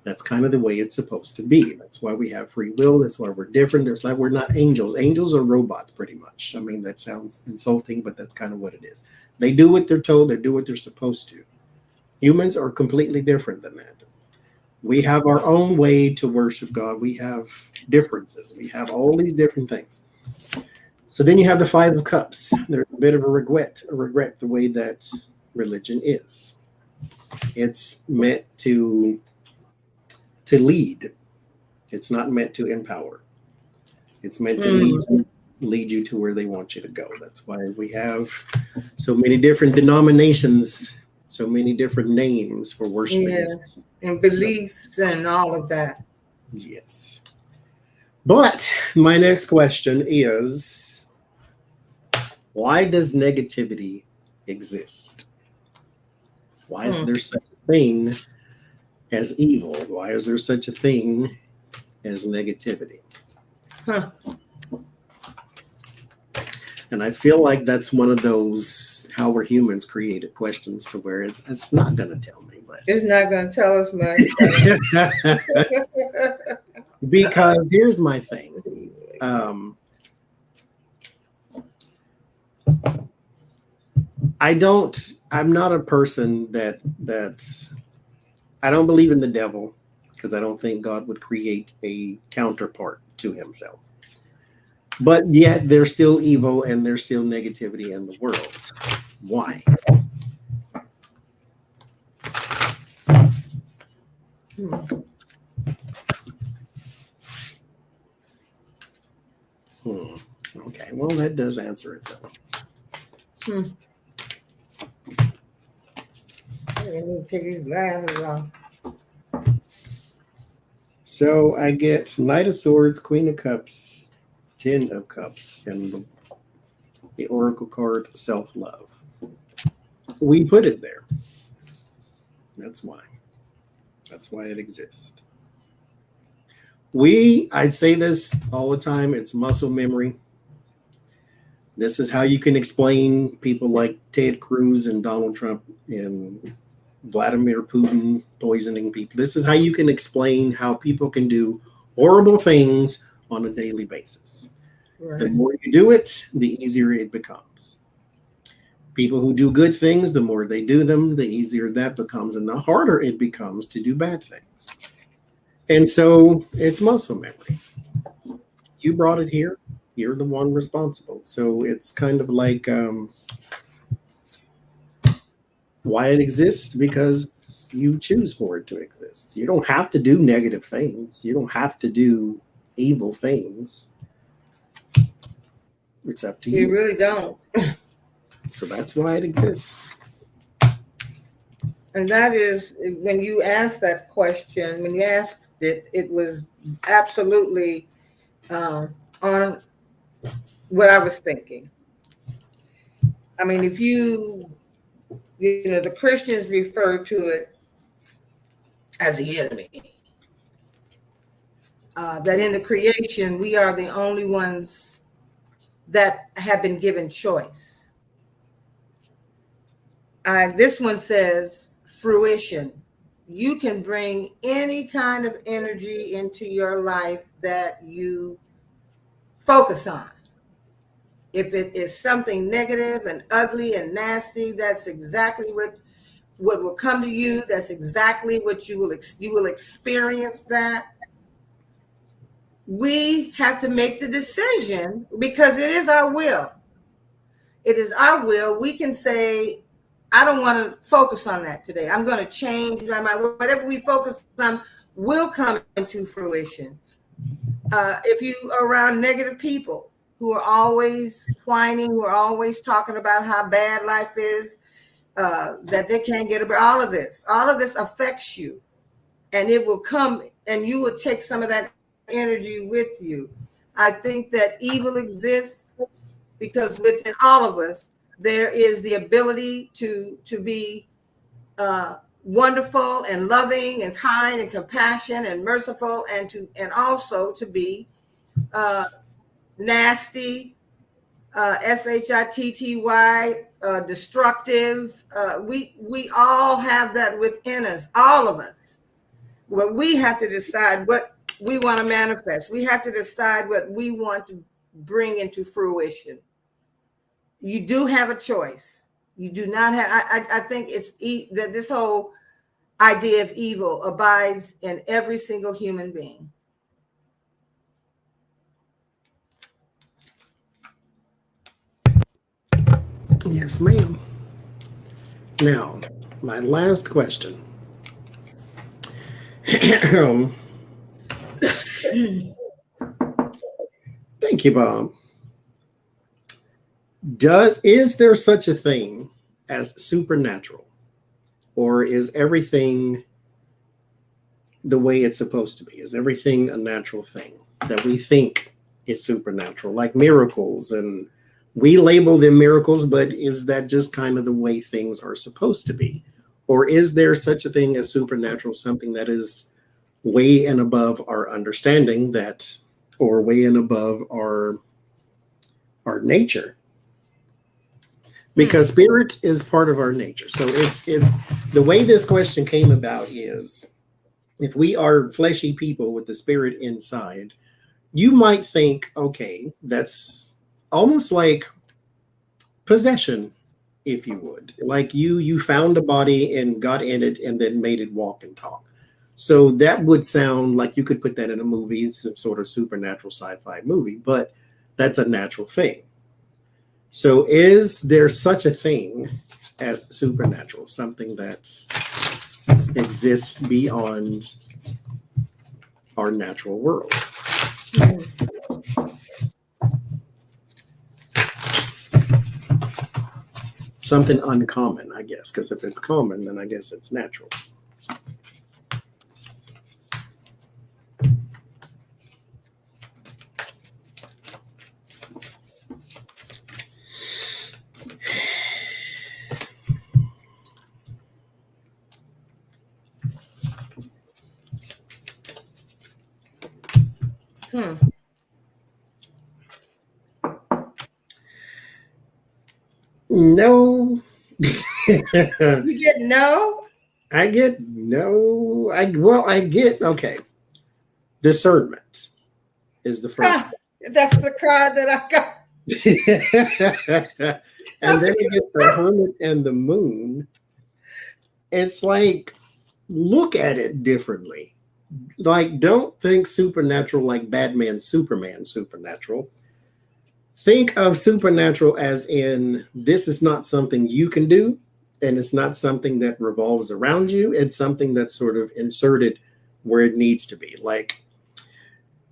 That's kind of the way it's supposed to be. That's why we have free will. That's why we're different. It's like we're not angels. Angels are robots, pretty much. I mean, that sounds insulting, but that's kind of what it is. They do what they're told. They do what they're supposed to. Humans are completely different than that. We have our own way to worship God. We have differences. We have all these different things. So then you have the 5 of Cups. There's a bit of a regret the way that religion is. It's meant to lead. It's not meant to empower. It's meant to lead you to where they want you to go. That's why we have so many different denominations, so many different names for worshiping. Yes, and beliefs and all of that. Yes. But my next question is, why does negativity exist? Why is there such a thing as evil? Why is there such a thing as negativity? And I feel like that's one of those how we're humans created questions, to where it's not going to tell me. But it's not going to tell us much. Because here's my thing. I'm not a person that I don't believe in the devil, because I don't think God would create a counterpart to himself. But yet there's still evil and there's still negativity in the world. Why? Okay, well, that does answer it, though. I need to take these glasses off. So I get Knight of Swords, Queen of Cups, 10 of Cups, and the Oracle card, Self-Love. We put it there. That's why. That's why it exists. I say this all the time, it's muscle memory. This is how you can explain people like Ted Cruz and Donald Trump and Vladimir Putin poisoning people. This is how you can explain how people can do horrible things on a daily basis. Right. The more you do it, the easier it becomes. People who do good things, the more they do them, the easier that becomes, and the harder it becomes to do bad things. And so it's muscle memory. You brought it here. You're the one responsible. So it's kind of like Why it exists? Because you choose for it to exist. You don't have to do negative things. You don't have to do evil things. It's up to You you. really don't. So that's why it exists. And that is when you asked that question, when you asked it, it was absolutely on what I was thinking. I mean, if the Christians refer to it as the enemy, that in the creation, we are the only ones that have been given choice. This one says fruition. You can bring any kind of energy into your life that you focus on. If it is something negative and ugly and nasty, that's exactly what will come to you. That's exactly what you will experience that. We have to make the decision because it is our will. It is our will. We can say, I don't want to focus on that today. I'm going to change my mind. Whatever we focus on will come into fruition. If you are around negative people who are always whining, who are always talking about how bad life is, that they can't get over all of this affects you, and it will come, and you will take some of that energy with you. I think that evil exists because within all of us, there is the ability to be wonderful and loving and kind and compassion and merciful, and also to be nasty, shitty, destructive. We all have that within us, all of us. Well, we have to decide what we want to manifest. We have to decide what we want to bring into fruition. You do have a choice. You do not have. I think it's that this whole idea of evil abides in every single human being. Yes, ma'am. Now, my last question. Thank you, Bob. Is there such a thing as supernatural? Or is everything the way it's supposed to be? Is everything a natural thing that we think is supernatural, like miracles? And we label them miracles, but is that just kind of the way things are supposed to be? Or is there such a thing as supernatural, something that is way and above our understanding, or way and above our nature? Because spirit is part of our nature. So it's the way this question came about is, if we are fleshy people with the spirit inside, you might think, okay, that's almost like possession, if you would. Like you found a body and got in it and then made it walk and talk. So that would sound like you could put that in a movie, some sort of supernatural sci-fi movie, but that's a natural thing. So is there such a thing as supernatural, something that exists beyond our natural world? Something uncommon, I guess, because if it's common, then I guess it's natural. No. You get no? I get no. I get, okay. Discernment is the first. That's the card that I got. And then you get the hermit and the moon. It's like, look at it differently. Like, don't think supernatural like Batman, Superman supernatural. Think of supernatural as in, this is not something you can do. And it's not something that revolves around you. It's something that's sort of inserted where it needs to be. Like,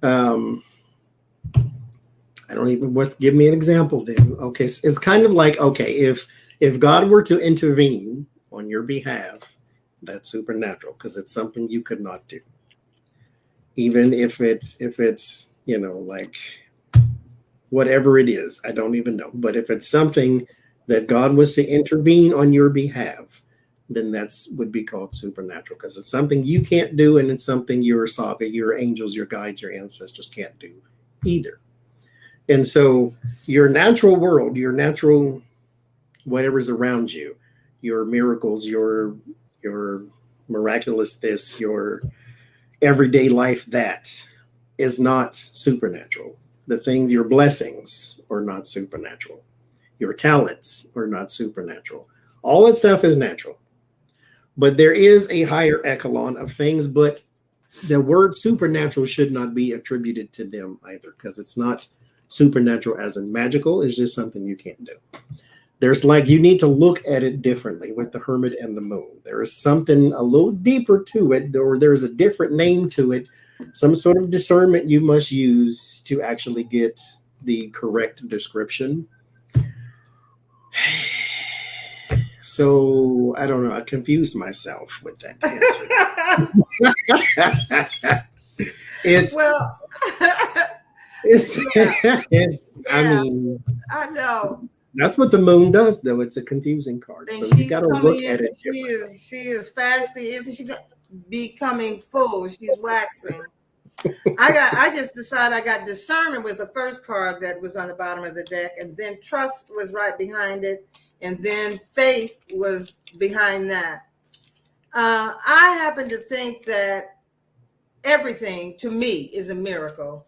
um, I don't even give me an example then. Okay, it's kind of like, okay, if God were to intervene on your behalf, that's supernatural because it's something you could not do. Even if it's like whatever it is, I don't even know. But if it's something that God was to intervene on your behalf, then that's would be called supernatural because it's something you can't do, and it's something your sovereign, your angels, your guides, your ancestors can't do either. And so your natural world, your natural whatever's around you, your miracles, your miraculous this, your everyday life that is not supernatural. The things, your blessings are not supernatural. Your talents are not supernatural. All that stuff is natural. But there is a higher echelon of things, but the word supernatural should not be attributed to them either, because it's not supernatural as in magical. It's just something you can't do. There's like, you need to look at it differently with the hermit and the moon. There is something a little deeper to it, or there's a different name to it, some sort of discernment you must use to actually get the correct description. So I don't know. I confused myself with that answer. it's Well, it's. yeah, I mean, I know. that's what the moon does, though. It's a confusing card, And so you she's got to coming look in. at it She differently. is fastly. Isn't she becoming full? She's waxing. I just decided I got discernment was the first card that was on the bottom of the deck, and then trust was right behind it, and then faith was behind that. I happen to think that everything to me is a miracle.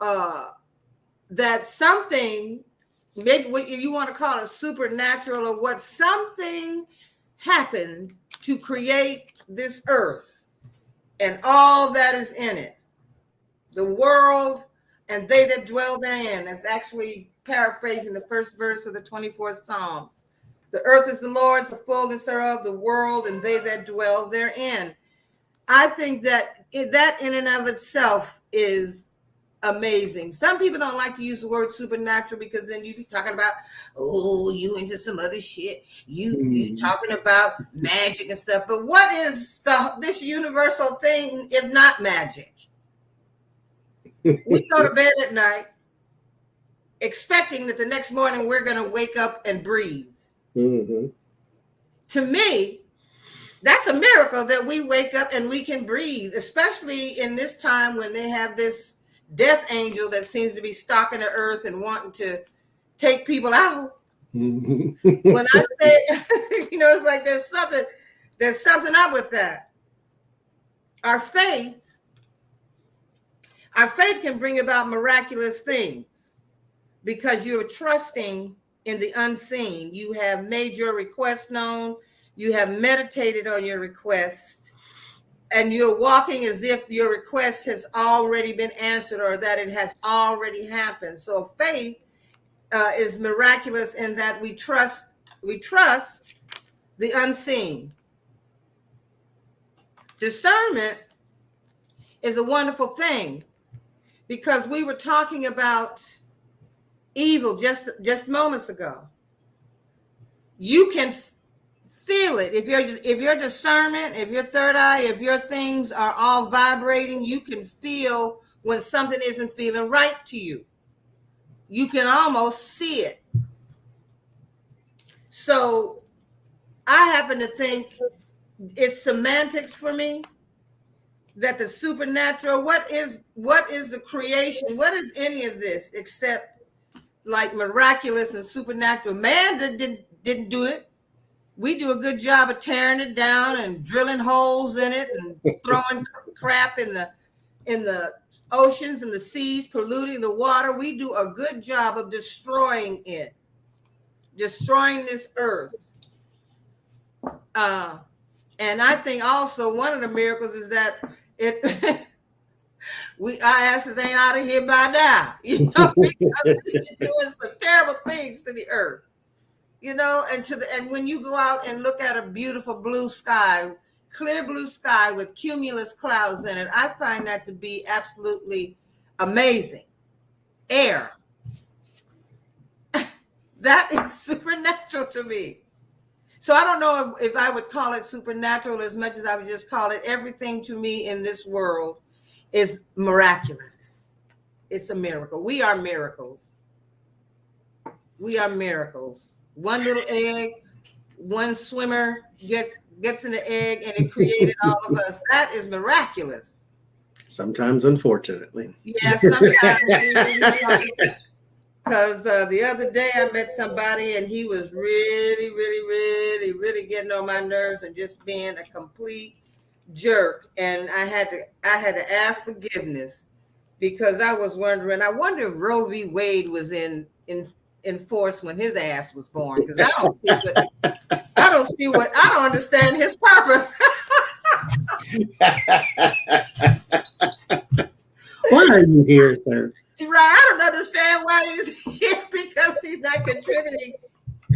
That something, maybe what you want to call it supernatural, or what, something happened to create this earth and all that is in it, the world and they that dwell therein. That's actually paraphrasing the first verse of the 24th Psalms. The earth is the Lord's, the fullness thereof, the world and they that dwell therein. I think that that in and of itself is amazing. Some people don't like to use the word supernatural because then you be talking about, oh, you into some other shit. You talking about magic and stuff. But what is this universal thing if not magic? We go to bed at night expecting that the next morning we're going to wake up and breathe. Mm-hmm. To me, that's a miracle that we wake up and we can breathe, especially in this time when they have this death angel that seems to be stalking the earth and wanting to take people out. Mm-hmm. When I say, it's like there's something up with that. Our faith can bring about miraculous things because you're trusting in the unseen. You have made your request known. You have meditated on your request, and you're walking as if your request has already been answered or that it has already happened. So faith is miraculous in that we trust the unseen. Discernment is a wonderful thing because we were talking about evil just moments ago. You can feel it. If your discernment, if your third eye, if your things are all vibrating, you can feel when something isn't feeling right to you. You can almost see it. So I happen to think it's semantics for me that the supernatural, what is the creation? What is any of this except like miraculous and supernatural? Man didn't do it. We do a good job of tearing it down and drilling holes in it and throwing crap in the oceans and the seas, polluting the water. We do a good job of destroying it, destroying this earth. And I think also one of the miracles is that our asses ain't out of here by now, because we're doing some terrible things to the earth. and when you go out and look at a beautiful blue sky, clear blue sky with cumulus clouds in it, I find that to be absolutely amazing. Air. That is supernatural to me. So I don't know if I would call it supernatural as much as I would just call it everything to me in this world is miraculous. It's a miracle. We are miracles. We are miracles. One little egg, one swimmer gets in the egg and it created all of us. That is miraculous. Sometimes, unfortunately. Yeah, sometimes. Because the other day I met somebody and he was really, really, really, really getting on my nerves and just being a complete jerk. And I had to ask forgiveness because I was wondering. I wonder if Roe v. Wade was in force when his ass was born. Because I don't understand his purpose. Why are you here, sir? Right, I don't understand why he's here because he's not contributing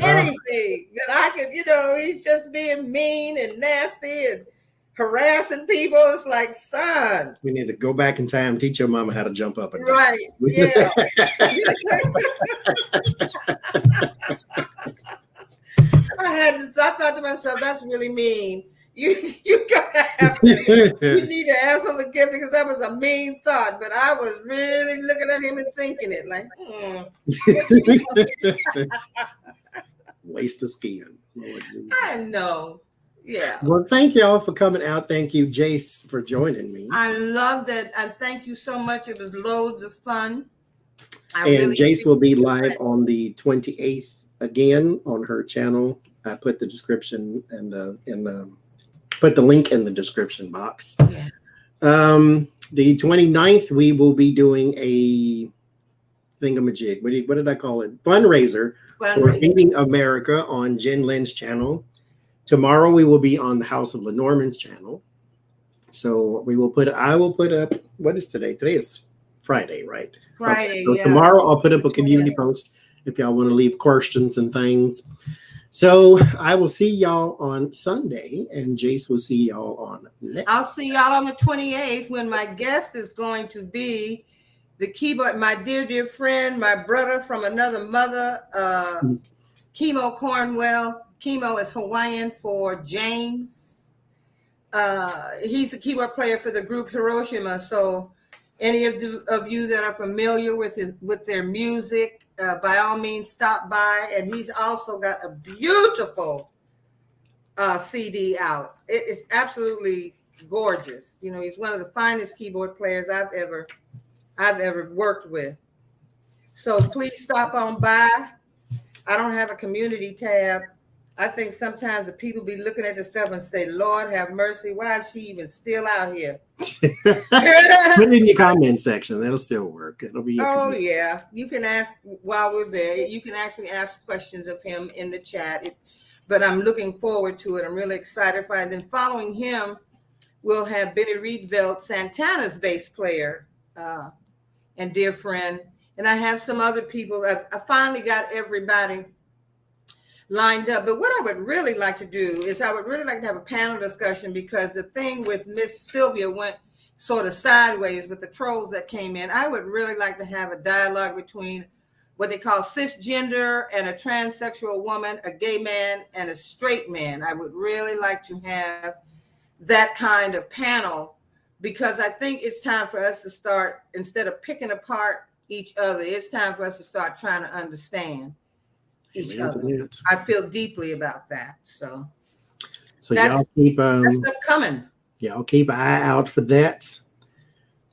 anything that I could, he's just being mean and nasty and harassing people. It's like, son. We need to go back in time, teach your mama how to jump up and down. Right, yeah. I thought to myself, that's really mean. You gotta have to. You need to ask for forgiveness because that was a mean thought. But I was really looking at him and thinking it like, waste of skin. I know. Yeah. Well, thank y'all for coming out. Thank you, Jace, for joining me. I love that. And thank you so much. It was loads of fun. And Jace will be live on the 28th again on her channel. I put the description put the link in the description box. Yeah. The 29th, we will be doing a thingamajig. What did I call it? Fundraiser for Feeding America on Jen Lynn's channel. Tomorrow we will be on the House of Lenormand's channel. So I will put up, what is today? Today is Friday, right? Friday, so yeah. Tomorrow I'll put up a community post if y'all want to leave questions and things. So I will see y'all on Sunday, and Jace will see y'all on next. I'll see y'all on the 28th when my guest is going to be the keyboard, my dear friend, my brother from another mother, Chemo Cornwell. Chemo is Hawaiian for James. He's a keyboard player for the group Hiroshima. So any of you that are familiar with their music, by all means, stop by. And he's also got a beautiful CD out. It is absolutely gorgeous. He's one of the finest keyboard players I've ever worked with. So please stop on by. I don't have a community tab. I think sometimes the people be looking at the stuff and say, Lord have mercy, why is she even still out here? Put it in your comment section. That'll still work. It'll be. Yeah. You can ask while we're there. You can actually ask questions of him in the chat. But I'm looking forward to it. I'm really excited for it. And then following him, we'll have Benny Rietveld, Santana's bass player and dear friend. And I have some other people. I finally got everybody lined up. But what I would really like to do is I would really like to have a panel discussion because the thing with Miss Sylvia went sort of sideways with the trolls that came in. I would really like to have a dialogue between what they call cisgender and a transsexual woman, a gay man and a straight man. I would really like to have that kind of panel because I think it's time for us to start, instead of picking apart each other, it's time for us to start trying to understand each other. I feel deeply about that. So y'all keep that's stuff coming. Y'all keep an eye out for that.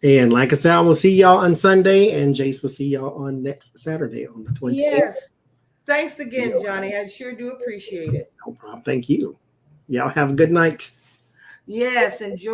And like I said, I will see y'all on Sunday, and Jace will see y'all on next Saturday on the 28th. Yes. Thanks again, Johnny. I sure do appreciate it. No problem. Thank you. Y'all have a good night. Yes. Enjoy.